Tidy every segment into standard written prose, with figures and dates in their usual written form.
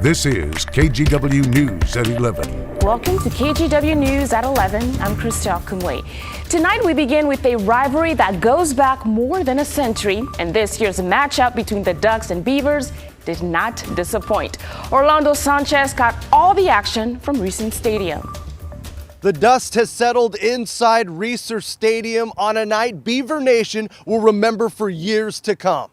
This is KGW News at 11. Welcome to KGW News at 11. I'm Christelle Kumwe. Tonight we begin with a rivalry that goes back more than a century, and this year's matchup between the Ducks and Beavers did not disappoint. Orlando Sanchez got all the action from Reese Stadium. The dust has settled inside Reese Stadium on a night Beaver Nation will remember for years to come.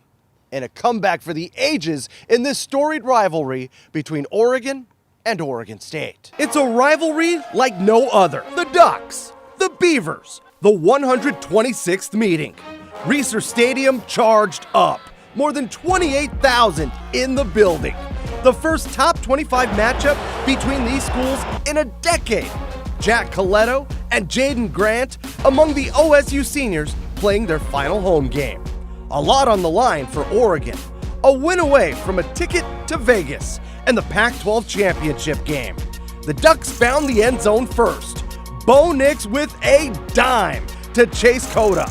And a comeback for the ages in this storied rivalry between Oregon and Oregon State. It's a rivalry like no other. The Ducks, the Beavers, the 126th meeting. Reese Stadium charged up. More than 28,000 in the building. The first top 25 matchup between these schools in a decade. Jack Coletto and Jaden Grant among the OSU seniors playing their final home game. A lot on the line for Oregon. A win away from a ticket to Vegas and the Pac-12 championship game. The Ducks found the end zone first. Bo Nix with a dime to Chase Cota.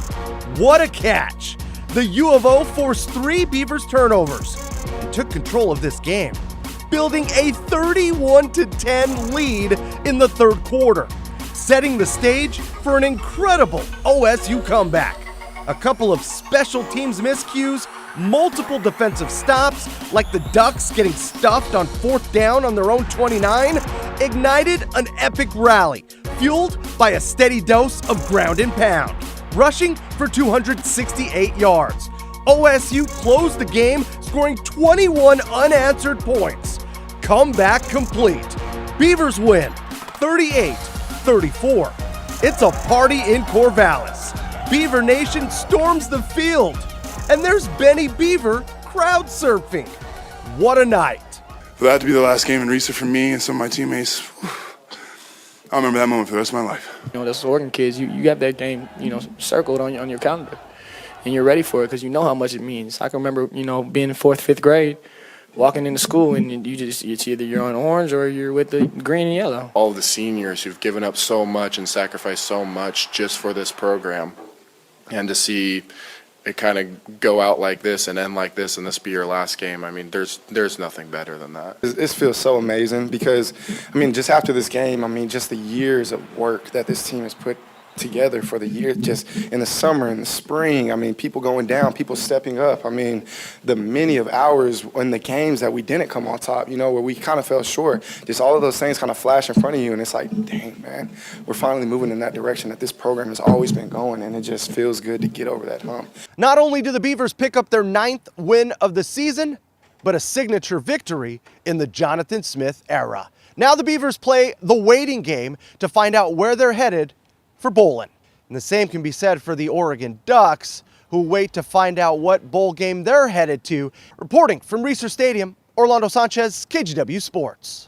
What a catch! The U of O forced 3 Beavers turnovers and took control of this game, building a 31-10 lead in the third quarter, setting the stage for an incredible OSU comeback. A couple of special teams miscues, multiple defensive stops, like the Ducks getting stuffed on 4th down on their own 29, ignited an epic rally, fueled by a steady dose of ground and pound, rushing for 268 yards. OSU closed the game, scoring 21 unanswered points. Comeback complete. Beavers win 38-34. It's a party in Corvallis. Beaver Nation storms the field, and there's Benny Beaver crowd surfing. What a night. For that to be the last game in Reese for me and some of my teammates, I'll remember that moment for the rest of my life. You know, those Oregon kids, you have that game, circled on your calendar, and you're ready for it because you know how much it means. I can remember, being in 4th, 5th grade, walking into school, and it's either you're on orange or you're with the green and yellow. All of the seniors who've given up so much and sacrificed so much just for this program, and to see it kind of go out like this and end like this and this be your last game, I mean, there's nothing better than that. This feels so amazing because, just after this game, just the years of work that this team has put together for the year, just in the summer, in the spring, people going down, people stepping up. The many of hours in the games that we didn't come on top, where we kind of fell short, just all of those things kind of flash in front of you, and it's like, dang, man, we're finally moving in that direction that this program has always been going, and it just feels good to get over that hump. Not only do the Beavers pick up their 9th win of the season, but a signature victory in the Jonathan Smith era. Now the Beavers play the waiting game to find out where they're headed for bowling. And the same can be said for the Oregon Ducks, who wait to find out what bowl game they're headed to. Reporting from Reese Stadium, Orlando Sanchez, KGW Sports.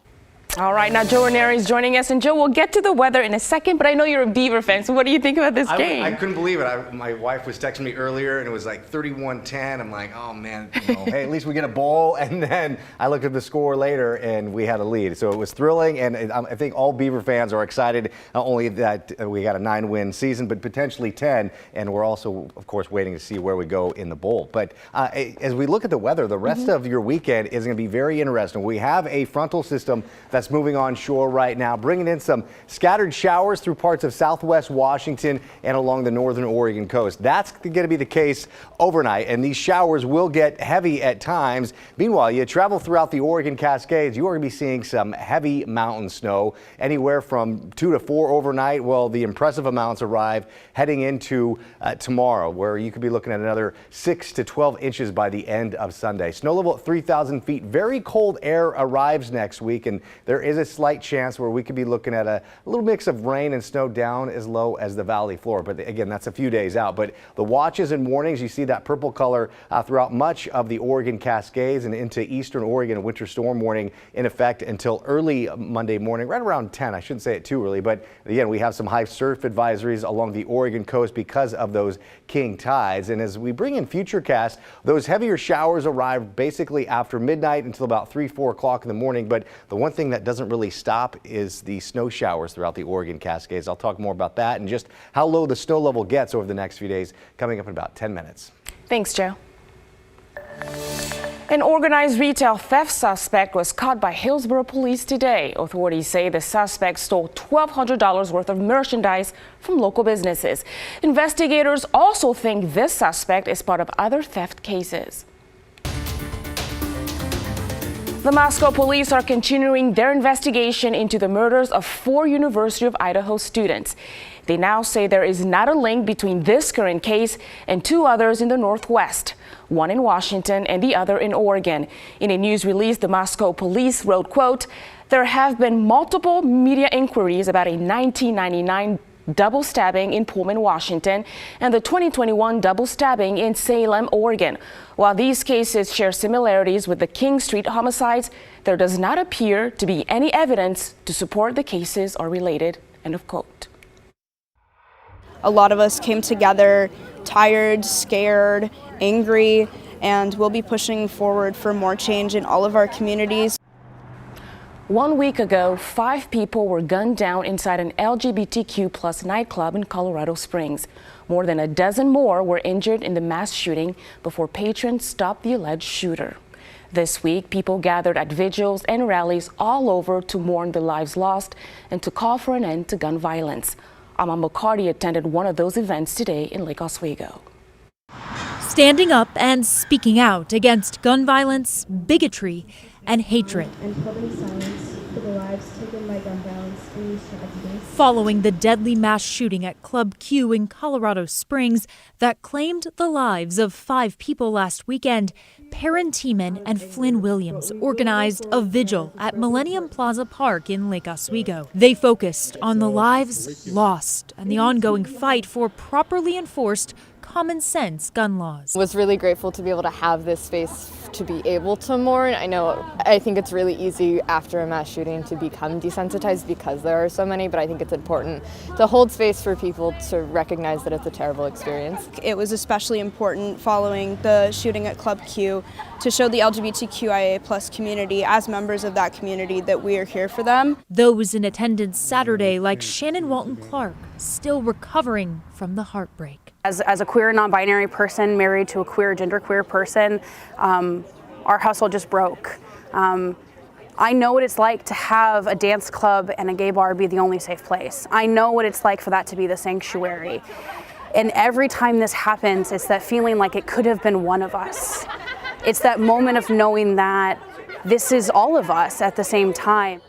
All right, now Joe Ranieri is joining us, and Joe, we'll get to the weather in a second, but I know you're a Beaver fan, so what do you think about this game? I couldn't believe it. My wife was texting me earlier, and it was like 31-10. I'm like, oh man, hey, at least we get a bowl. And then I looked at the score later, and we had a lead. So it was thrilling, and I think all Beaver fans are excited, not only that we got a 9-win season, but potentially 10, and we're also, of course, waiting to see where we go in the bowl. But as we look at the weather, the rest of your weekend is going to be very interesting. We have a frontal system that's moving on shore right now, bringing in some scattered showers through parts of southwest Washington and along the northern Oregon coast. That's going to be the case overnight, and these showers will get heavy at times. Meanwhile, you travel throughout the Oregon Cascades, you are going to be seeing some heavy mountain snow, anywhere from 2 to 4 overnight. Well, the impressive amounts arrive heading into tomorrow, where you could be looking at another 6 to 12 inches by the end of Sunday. Snow level at 3,000 feet. Very cold air arrives next week, and there is a slight chance where we could be looking at a little mix of rain and snow down as low as the valley floor. But again, that's a few days out. But the watches and warnings, you see that purple color throughout much of the Oregon Cascades and into eastern Oregon. A winter storm warning in effect until early Monday morning, right around 10. I shouldn't say it too early, but again, we have some high surf advisories along the Oregon coast because of those king tides. And as we bring in Futurecast, those heavier showers arrive basically after midnight until about 3-4 o'clock in the morning. But the one thing that doesn't really stop is the snow showers throughout the Oregon Cascades. I'll talk more about that and just how low the snow level gets over the next few days coming up in about 10 minutes. Thanks, Joe. An organized retail theft suspect was caught by Hillsborough police today. Authorities say the suspect stole $1,200 worth of merchandise from local businesses. Investigators also think this suspect is part of other theft cases. The Moscow police are continuing their investigation into the murders of 4 University of Idaho students. They now say there is not a link between this current case and 2 others in the Northwest, one in Washington and the other in Oregon. In a news release, the Moscow police wrote, quote, "There have been multiple media inquiries about a 1999 double stabbing in Pullman, Washington, and the 2021 double stabbing in Salem, Oregon. While these cases share similarities with the King Street homicides, there does not appear to be any evidence to support the cases are related." End of quote. A lot of us came together tired, scared, angry, and we'll be pushing forward for more change in all of our communities. 1 week ago, 5 people were gunned down inside an LGBTQ+ nightclub in Colorado Springs. More than a dozen more were injured in the mass shooting before patrons stopped the alleged shooter. This week, people gathered at vigils and rallies all over to mourn the lives lost and to call for an end to gun violence. Alma McCarty attended one of those events today in Lake Oswego. Standing up and speaking out against gun violence, bigotry, and hatred. And public silence for the lives taken by gun violence in these tragedies. Following the deadly mass shooting at Club Q in Colorado Springs that claimed the lives of 5 people last weekend, Perrin Tiemann and Flynn Williams organized a vigil at Millennium Plaza Park in Lake Oswego. They focused on the lives lost and the ongoing fight for properly enforced common sense gun laws. I was really grateful to be able to have this space to be able to mourn. I think it's really easy after a mass shooting to become desensitized because there are so many, but I think it's important to hold space for people to recognize that it's a terrible experience. It was especially important following the shooting at Club Q to show the LGBTQIA+ community, as members of that community, that we are here for them. Those in attendance Saturday, like Shannon Walton Clark, still recovering from the heartbreak. As a queer non-binary person married to a queer genderqueer person, our household just broke. I know what it's like to have a dance club and a gay bar be the only safe place. I know what it's like for that to be the sanctuary. And every time this happens, it's that feeling like it could have been one of us. It's that moment of knowing that this is all of us at the same time.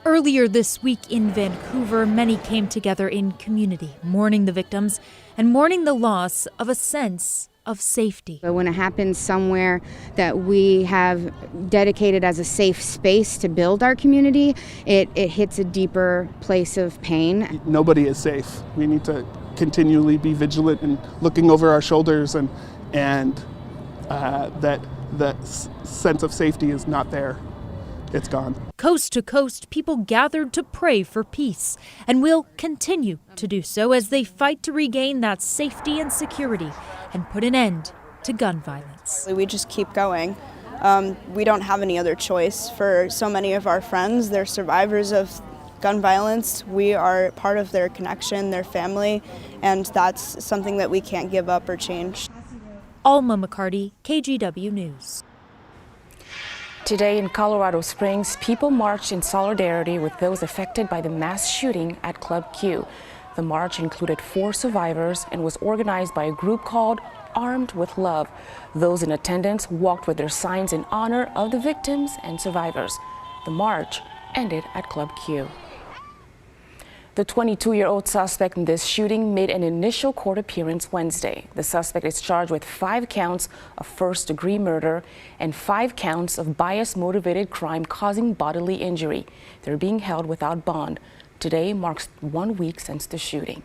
Earlier this week in Vancouver, many came together in community, mourning the victims and mourning the loss of a sense of safety. But when it happens somewhere that we have dedicated as a safe space to build our community, it hits a deeper place of pain. Nobody is safe. We need to continually be vigilant and looking over our shoulders, and that sense of safety is not there. It's gone. Coast to coast, people gathered to pray for peace and will continue to do so as they fight to regain that safety and security and put an end to gun violence. We just keep going. We don't have any other choice. For so many of our friends, they're survivors of gun violence. We are part of their connection, their family, and that's something that we can't give up or change. Alma McCarty, KGW News. Today in Colorado Springs, people marched in solidarity with those affected by the mass shooting at Club Q. The march included 4 survivors and was organized by a group called Armed with Love. Those in attendance walked with their signs in honor of the victims and survivors. The march ended at Club Q. The 22-year-old suspect in this shooting made an initial court appearance Wednesday. The suspect is charged with 5 counts of first-degree murder and 5 counts of bias-motivated crime causing bodily injury. They're being held without bond. Today marks 1 week since the shooting.